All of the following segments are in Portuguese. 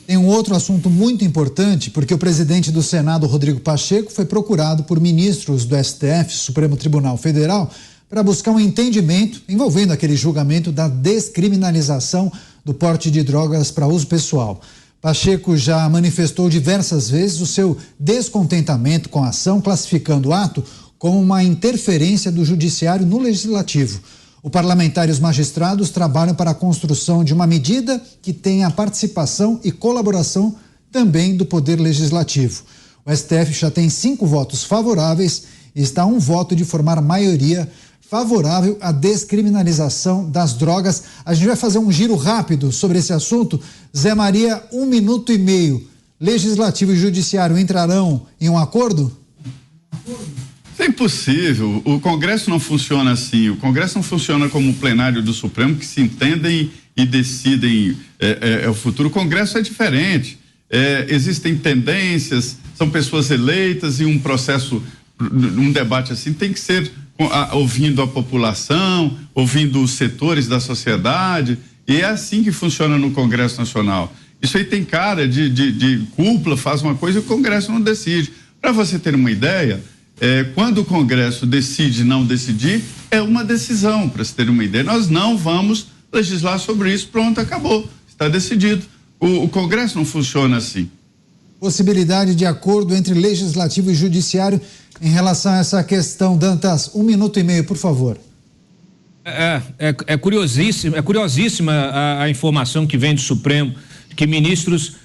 Tem um outro assunto muito importante, porque o presidente do Senado, Rodrigo Pacheco, foi procurado por ministros do STF, Supremo Tribunal Federal, para buscar um entendimento envolvendo aquele julgamento da descriminalização do porte de drogas para uso pessoal. Pacheco já manifestou diversas vezes o seu descontentamento com a ação, classificando o ato como uma interferência do judiciário no legislativo. O parlamentar e os magistrados trabalham para a construção de uma medida que tenha a participação e colaboração também do Poder Legislativo. O STF já tem 5 votos favoráveis e está a um voto de formar maioria favorável à descriminalização das drogas. A gente vai fazer um giro rápido sobre esse assunto. Zé Maria, 1 minuto e meio. Legislativo e Judiciário entrarão em um acordo? É impossível. O Congresso não funciona assim. O Congresso não funciona como o plenário do Supremo, que se entendem e decidem o futuro. O Congresso é diferente. Existem tendências, são pessoas eleitas e um processo, um debate assim tem que ser ouvindo a população, ouvindo os setores da sociedade, e é assim que funciona no Congresso Nacional. Isso aí tem cara de cúpula, faz uma coisa e o Congresso não decide. Para você ter uma ideia, quando o Congresso decide não decidir, é uma decisão, para se ter uma ideia. Nós não vamos legislar sobre isso, pronto, acabou, está decidido. O Congresso não funciona assim. Possibilidade de acordo entre Legislativo e Judiciário em relação a essa questão. Dantas, 1 minuto e meio, por favor. É curiosíssima a informação que vem do Supremo, que ministros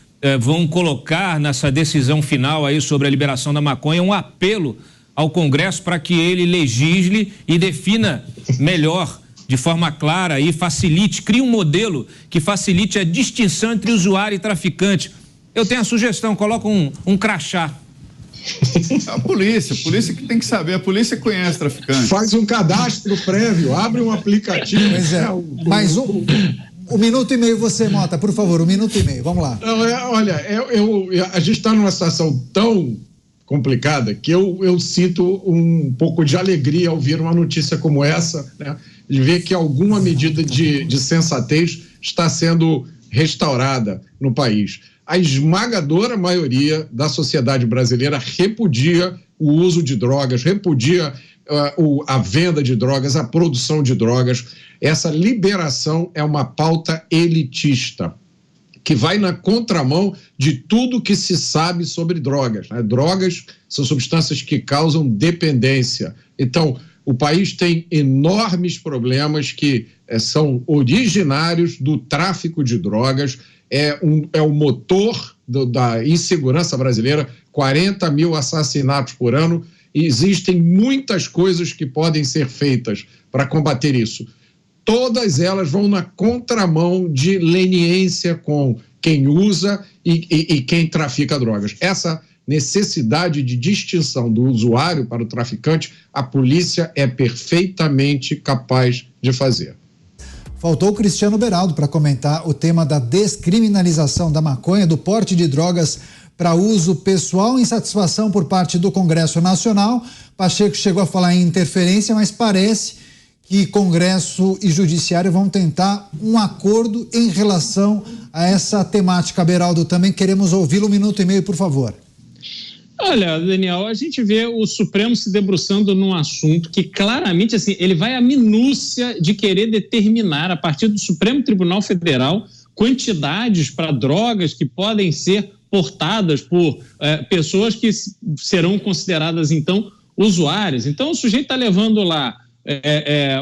vão colocar nessa decisão final aí sobre a liberação da maconha um apelo ao Congresso para que ele legisle e defina melhor, de forma clara e facilite, crie um modelo que facilite a distinção entre usuário e traficante. Eu tenho a sugestão, coloca um crachá. A polícia que tem que saber, a polícia conhece traficante. Faz um cadastro prévio, abre um aplicativo. Pois é, mais um minuto e meio você, Mota, por favor, 1 minuto e meio, vamos lá. Olha, a gente está numa situação tão complicada que eu sinto um pouco de alegria ao ver uma notícia como essa, né? De ver que alguma medida de sensatez está sendo restaurada no país. A esmagadora maioria da sociedade brasileira repudia o uso de drogas, repudia a venda de drogas, a produção de drogas. Essa liberação é uma pauta elitista, que vai na contramão de tudo que se sabe sobre drogas, né? Drogas são substâncias que causam dependência. Então, o país tem enormes problemas que são originários do tráfico de drogas, é o motor da insegurança brasileira, 40 mil assassinatos por ano, e existem muitas coisas que podem ser feitas para combater isso. Todas elas vão na contramão de leniência com quem usa e quem trafica drogas. Essa necessidade de distinção do usuário para o traficante, a polícia é perfeitamente capaz de fazer. Faltou o Cristiano Beraldo para comentar o tema da descriminalização da maconha, do porte de drogas para uso pessoal. Insatisfação por parte do Congresso Nacional. Pacheco chegou a falar em interferência, mas parece que Congresso e Judiciário vão tentar um acordo em relação a essa temática. Beraldo, também queremos ouvi-lo. 1 minuto e meio, por favor. Olha, Daniel, a gente vê o Supremo se debruçando num assunto que claramente, assim, ele vai à minúcia de querer determinar, a partir do Supremo Tribunal Federal, quantidades para drogas que podem ser portadas por pessoas que serão consideradas, então, usuárias. Então, o sujeito está levando lá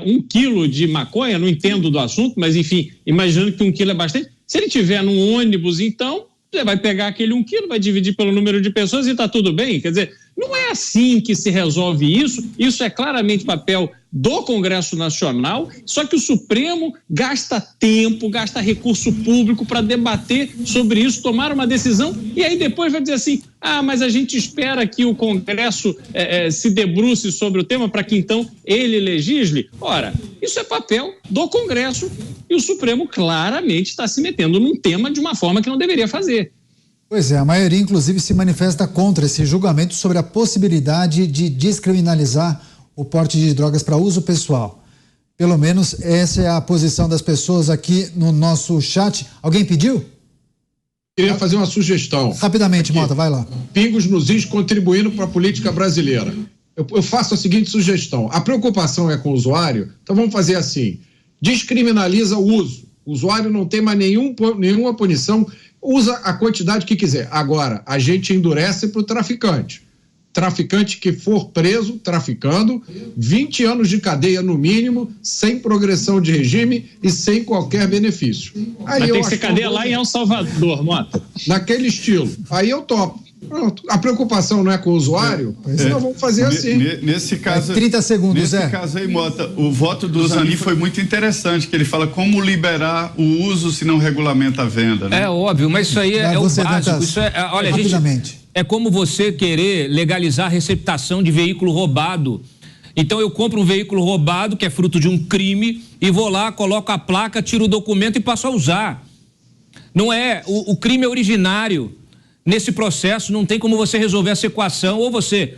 1 quilo de maconha, não entendo do assunto, mas, enfim, imaginando que 1 quilo é bastante. Se ele tiver num ônibus, então, você vai pegar aquele 1 quilo, vai dividir pelo número de pessoas e está tudo bem. Quer dizer, não é assim que se resolve isso. Isso é claramente papel do Congresso Nacional, só que o Supremo gasta tempo, gasta recurso público para debater sobre isso, tomar uma decisão, e aí depois vai dizer assim, mas a gente espera que o Congresso se debruce sobre o tema para que então ele legisle. Ora, isso é papel do Congresso e o Supremo claramente está se metendo num tema de uma forma que não deveria fazer. Pois é, a maioria inclusive se manifesta contra esse julgamento sobre a possibilidade de descriminalizar o porte de drogas para uso pessoal. Pelo menos essa é a posição das pessoas aqui no nosso chat. Alguém pediu? queria fazer uma sugestão. Rapidamente, Mota, vai lá. Pingos nos is contribuindo para a política brasileira. Eu faço a seguinte sugestão. A preocupação é com o usuário, então vamos fazer assim. Descriminaliza o uso. O usuário não tem mais nenhuma punição, usa a quantidade que quiser. Agora, a gente endurece para o traficante. Traficante que for preso traficando, 20 anos de cadeia no mínimo, sem progressão de regime e sem qualquer benefício. Aí tem que ser cadeia lá em El Salvador, Mota. Naquele estilo. Aí eu topo. Pronto. A preocupação não é com o usuário, então vamos fazer assim. Nesse caso, 30 segundos, nesse Zé. caso aí, Mota, o voto do Zanin foi muito interessante, que ele fala como liberar o uso se não regulamenta a venda. Né? É óbvio, mas isso aí é o básico. Isso é, olha, gente, é como você querer legalizar a receptação de veículo roubado. Então eu compro um veículo roubado, que é fruto de um crime, e vou lá, coloco a placa, tiro o documento e passo a usar. Não é, o crime é originário. Nesse processo não tem como você resolver essa equação, ou você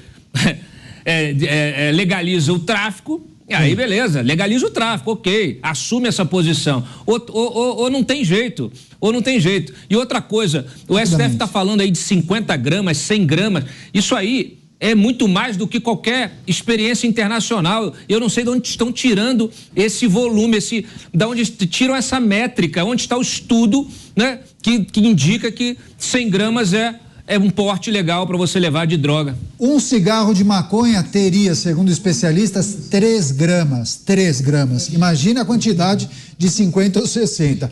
legaliza o tráfico, e aí beleza, legaliza o tráfico, ok, assume essa posição, ou não tem jeito, E outra coisa, o STF está falando aí de 50 gramas, 100 gramas, isso aí é muito mais do que qualquer experiência internacional. Eu não sei de onde estão tirando esse volume, de onde tiram essa métrica, onde está o estudo, né, que indica que 100 gramas é um porte legal para você levar de droga. Um cigarro de maconha teria, segundo especialistas, 3 gramas. 3 gramas. Imagina a quantidade de 50 ou 60.